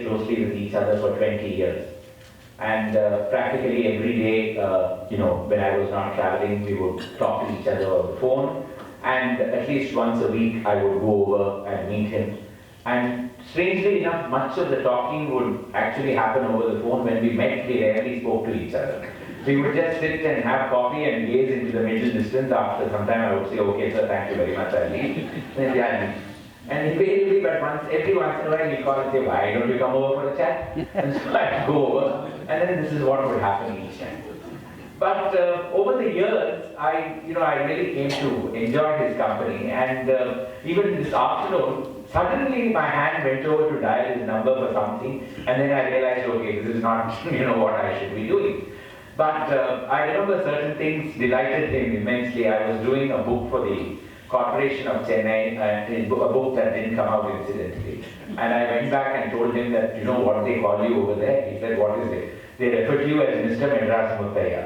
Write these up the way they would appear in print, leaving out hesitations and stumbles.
very closely with each other for 20 years. And practically every day, when I was not traveling, we would talk to each other on the phone. And at least once a week, I would go over and meet him. And strangely enough, much of the talking would actually happen over the phone. When we met, we rarely spoke to each other. We would just sit and have coffee and gaze into the middle distance. After some time, I would say, "Okay, sir, thank you very much, I'll leave." Then I'll leave. And invariably, but every once in a while, he'll call and say, "Why don't you come over for a chat?" And so I'd go over, and then this is what would happen each time. But over the years, I really came to enjoy his company, and even this afternoon, suddenly my hand went over to dial his number for something, and then I realized, okay, this is not what I should be doing. But I remember certain things delighted him immensely. I was doing a book for the Corporation of Chennai, a book that didn't come out incidentally. And I went back and told him that, what they call you over there? He said, "What is it?" They refer to you as Mr. Madras Muthiah.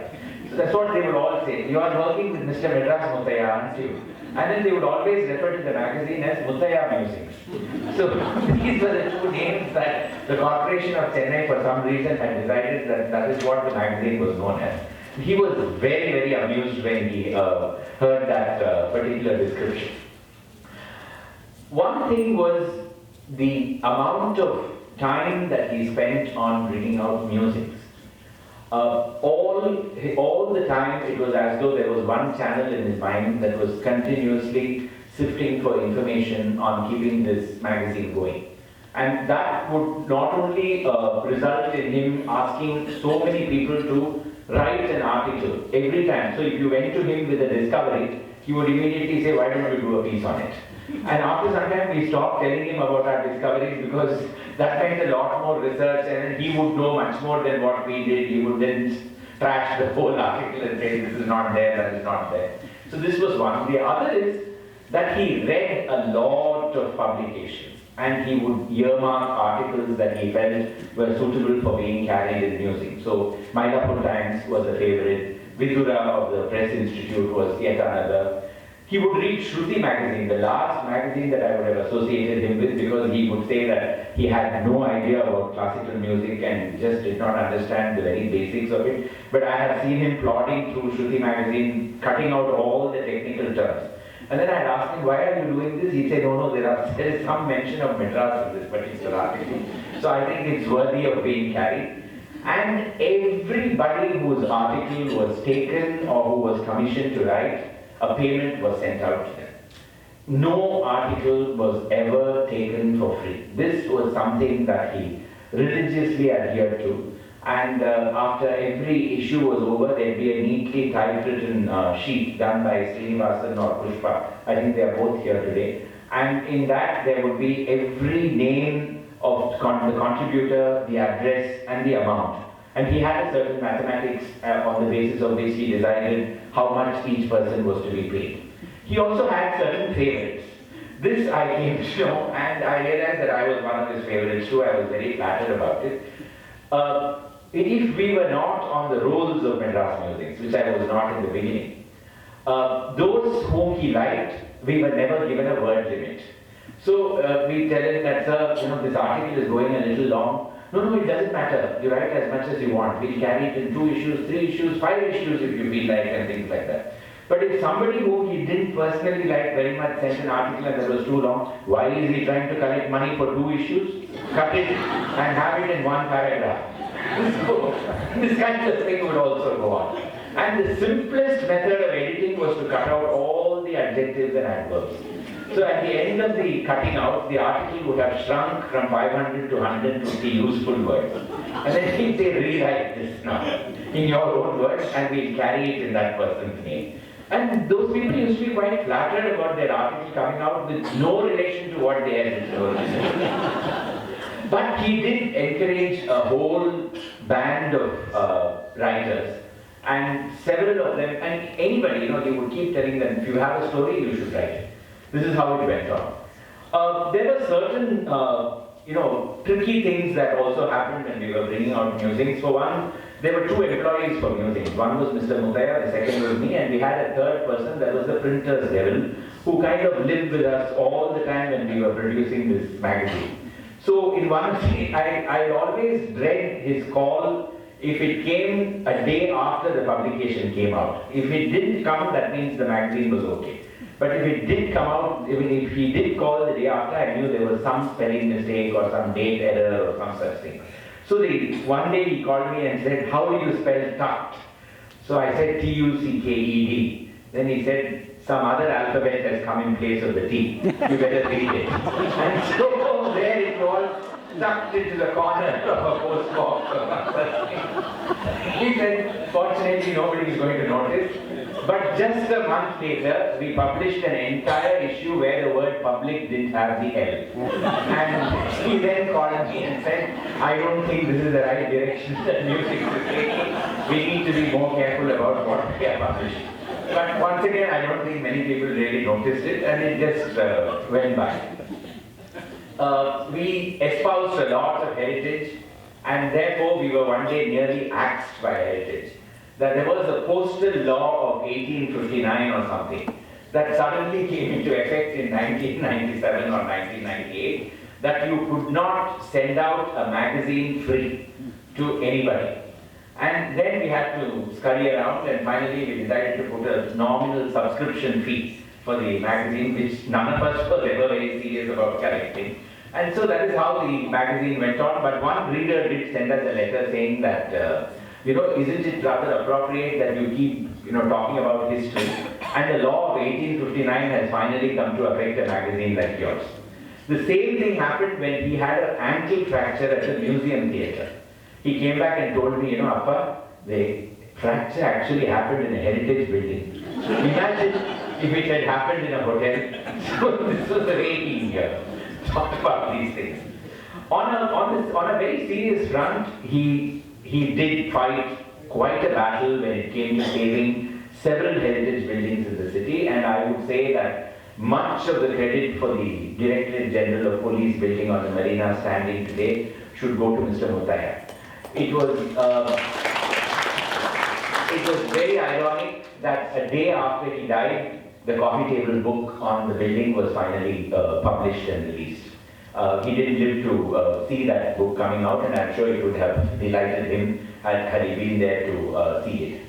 So that's what they would all say. "You are working with Mr. Madras Muthiah, aren't you?" And then they would always refer to the magazine as Muthiah Musings. So these were the two names that the Corporation of Chennai for some reason had decided that is what the magazine was known as. He was very, very amused when he heard that particular description. One thing was the amount of time that he spent on reading out music. All the time it was as though there was one channel in his mind that was continuously sifting for information on keeping this magazine going. And that would not only result in him asking so many people to write an article every time. So if you went to him with a discovery, he would immediately say, "Why don't you do a piece on it?" And after some time we stopped telling him about our discoveries because that meant a lot more research, and he would know much more than what we did. He would then trash the whole article and say, "This is not there, that is not there." So this was one. The other is that he read a lot of publications, and he would earmark articles that he felt were suitable for being carried in music. So Mylapore Times was a favorite. Vidura of the Press Institute was yet another. He would read Shruti magazine, the last magazine that I would have associated him with, because he would say that he had no idea about classical music and just did not understand the very basics of it. But I have seen him plodding through Shruti magazine, cutting out all the technical terms. And then I asked him, "Why are you doing this?" He said, "No, there is some mention of Madras in this particular article. So I think it's worthy of being carried." And everybody whose article was taken or who was commissioned to write, a payment was sent out to them. No article was ever taken for free. This was something that he religiously adhered to. And after every issue was over, there'd be a neatly typewritten sheet done by Sriram or Pushpa. I think they are both here today. And in that, there would be every name of the contributor, the address, and the amount. And he had a certain mathematics on the basis of which he decided how much each person was to be paid. He also had certain favorites. This I came to know, and I realized that I was one of his favorites too. I was very flattered about it. If we were not on the rolls of Madras Musings, which I was not in the beginning, those whom he liked, we were never given a word limit. So we tell him that, "Sir, this article is going a little long." "No, it doesn't matter. You write as much as you want. We'll carry it in 2 issues, 3 issues, 5 issues if you feel like, and things like that." But if somebody whom he didn't personally like very much sent an article and that was too long, why is he trying to collect money for 2 issues? Cut it and have it in 1 paragraph. So this kind of thing would also go on. And the simplest method of editing was to cut out all the adjectives and adverbs. So at the end of the cutting out, the article would have shrunk from 500 to 150 useful words. And then he'd say, "Rewrite this now in your own words, and we'll carry it in that person's name." And those people used to be quite flattered about their article coming out with no relation to what they had written originally. But he did encourage a whole band of writers, and several of them, and anybody, he would keep telling them, "If you have a story, you should write it." This is how it went on. There were certain, tricky things that also happened when we were bringing out musings. For one, there were 2 employees for musings. One was Mr. Muthiah, the second was me, and we had a third person that was the printer's devil, who kind of lived with us all the time when we were producing this magazine. So in one of the, I always dread his call if it came a day after the publication came out. If it didn't come, that means the magazine was okay. But if it did come out, even if he did call the day after, I knew there was some spelling mistake or some date error or some such thing. So one day he called me and said, how do you spell tucked? So I said Tucked. Then he said, some other alphabet has come in place of the T. You better read it. And so there it was, tucked into the corner of a postbox or something. He said, fortunately nobody is going to notice. But just a month later, we published an entire issue where the word public didn't have the L. And he then called me and said, I don't think this is the right direction that music is taking. We need to be more careful about what we are publishing. But once again, I don't think many people really noticed it, and it just went by. We espoused a lot of heritage, and therefore we were one day nearly axed by heritage. That there was a postal law of 1859 or something that suddenly came into effect in 1997 or 1998, that you could not send out a magazine free to anybody. And then we had to scurry around, and finally we decided to put a nominal subscription fee for the magazine, which none of us was ever very serious about collecting. And so that is how the magazine went on. But one reader did send us a letter saying that, isn't it rather appropriate that you keep, talking about history? And the law of 1859 has finally come to affect a magazine like yours. The same thing happened when he had an ankle fracture at the museum theatre. He came back and told me, Appa, the fracture actually happened in a heritage building. Imagine if it had happened in a hotel. So this was the way he talked about these things. On a very serious front, he did fight quite a battle when it came to saving several heritage buildings in the city, and I would say that much of the credit for the Directorate General of Police building on the Marina standing today should go to Mr. Muthiah. It was very ironic that a day after he died, the coffee table book on the building was finally published and released. He didn't live to see that book coming out, and I'm sure it would have delighted him had he been there to see it.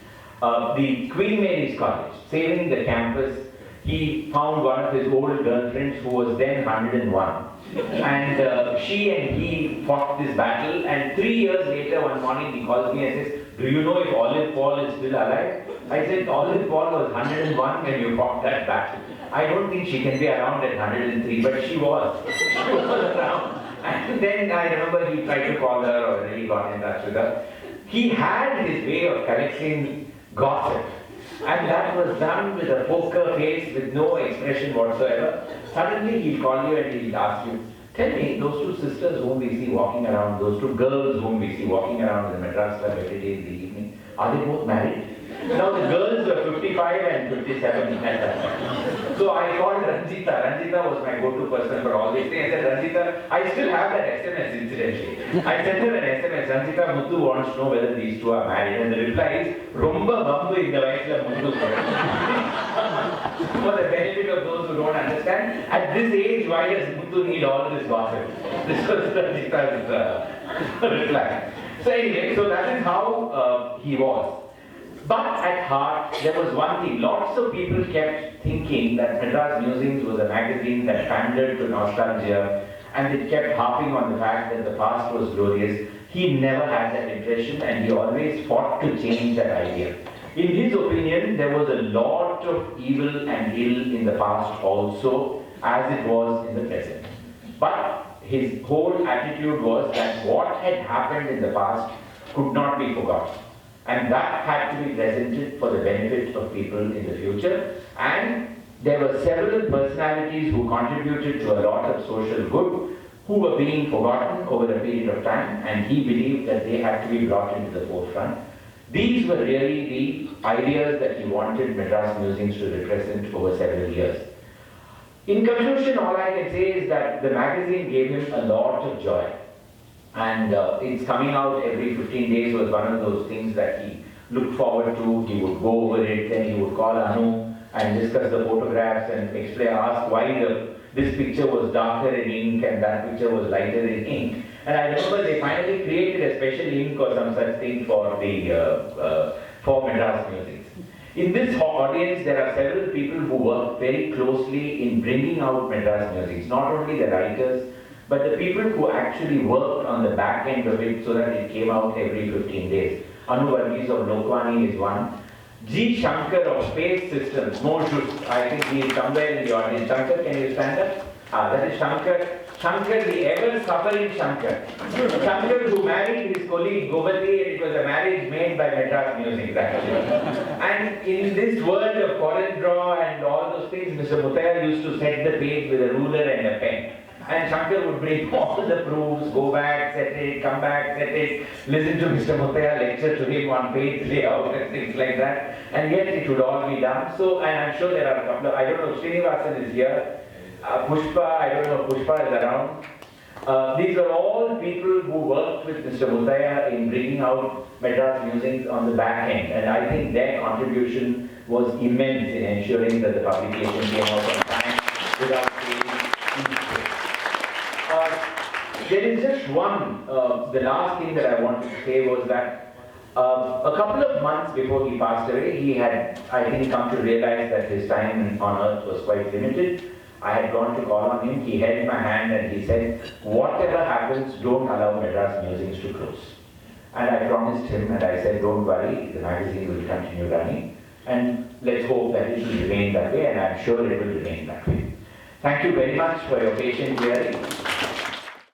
The Queen Mary's College, saving the campus, he found one of his old girlfriends who was then 101. And she and he fought this battle, and 3 years later, one morning he calls me and says, do you know if Olive Paul is still alive? I said, Olive Paul was 101 when you fought that battle. I don't think she can be around at 103, but she was. She was around. And then I remember he tried to call her, or he got in touch with her. He had his way of collecting gossip. And that was done with a poker face, with no expression whatsoever. Suddenly he'll call you and he'll ask you, tell me, those two sisters whom we see walking around, those two girls whom we see walking around in the Madras club every day in the evening, are they both married? Now the girls were 55 and 57 at that time. So I called Ranjita. Ranjita was my go-to person for all these things. I said, Ranjita, I still have that SMS incidentally. I sent her an SMS, Ranjita, Muthu wants to know whether these two are married. And the reply is, Romba Bambu in the vayasla Muthu. For the benefit of those who don't understand, at this age, why does Muthu need all this gossip? This was Ranjita's reply. So anyway, so that is how he was. But at heart, there was one thing. Lots of people kept thinking that Madras Musings was a magazine that pandered to nostalgia, and it kept harping on the fact that the past was glorious. He never had that impression, and he always fought to change that idea. In his opinion, there was a lot of evil and ill in the past also, as it was in the present. But his whole attitude was that what had happened in the past could not be forgotten. And that had to be presented for the benefit of people in the future. And there were several personalities who contributed to a lot of social good who were being forgotten over a period of time, and he believed that they had to be brought into the forefront. These were really the ideas that he wanted Madras Musings to represent over several years. In conclusion, all I can say is that the magazine gave him a lot of joy. And its coming out every 15 days was one of those things that he looked forward to. He would go over it, then he would call Anu and discuss the photographs and explain, ask why the this picture was darker in ink and that picture was lighter in ink. And I remember they finally created a special ink or some such thing for Madras music. In this audience, there are several people who work very closely in bringing out Madras music. Not only the writers, but the people who actually worked on the back end of it so that it came out every 15 days. Anu Varghese of Lokwani is one. G. Shankar of Space Systems, Moshoot, I think he is somewhere in the audience. Shankar, can you stand up? That is Shankar. Shankar, the ever-suffering Shankar. Shankar who married his colleague Govati, and it was a marriage made by Madras music actually. And in this world of foreign draw and all those things, Mr. Muthiah used to set the page with a ruler and a pen. And Shankar would bring all the proofs, go back, set it, come back, set it, listen to Mr. Muthiah lecture to him on page layout and things like that. And yet it would all be done. So, and I'm sure there are a couple of, I don't know, Srinivasan is here. Pushpa, I don't know if Pushpa is around. These are all people who worked with Mr. Muthiah in bringing out Madras music on the back end. And I think their contribution was immense in ensuring that the publication came out on time without being there is just one, the last thing that I wanted to say was that a couple of months before he passed away, he had, I think, come to realize that his time on earth was quite limited. I had gone to call on him, he held my hand and he said, whatever happens, don't allow Madras Musings to close. And I promised him and I said, don't worry, the magazine will continue running and let's hope that it will remain that way, and I'm sure it will remain that way. Thank you very much for your patient hearing.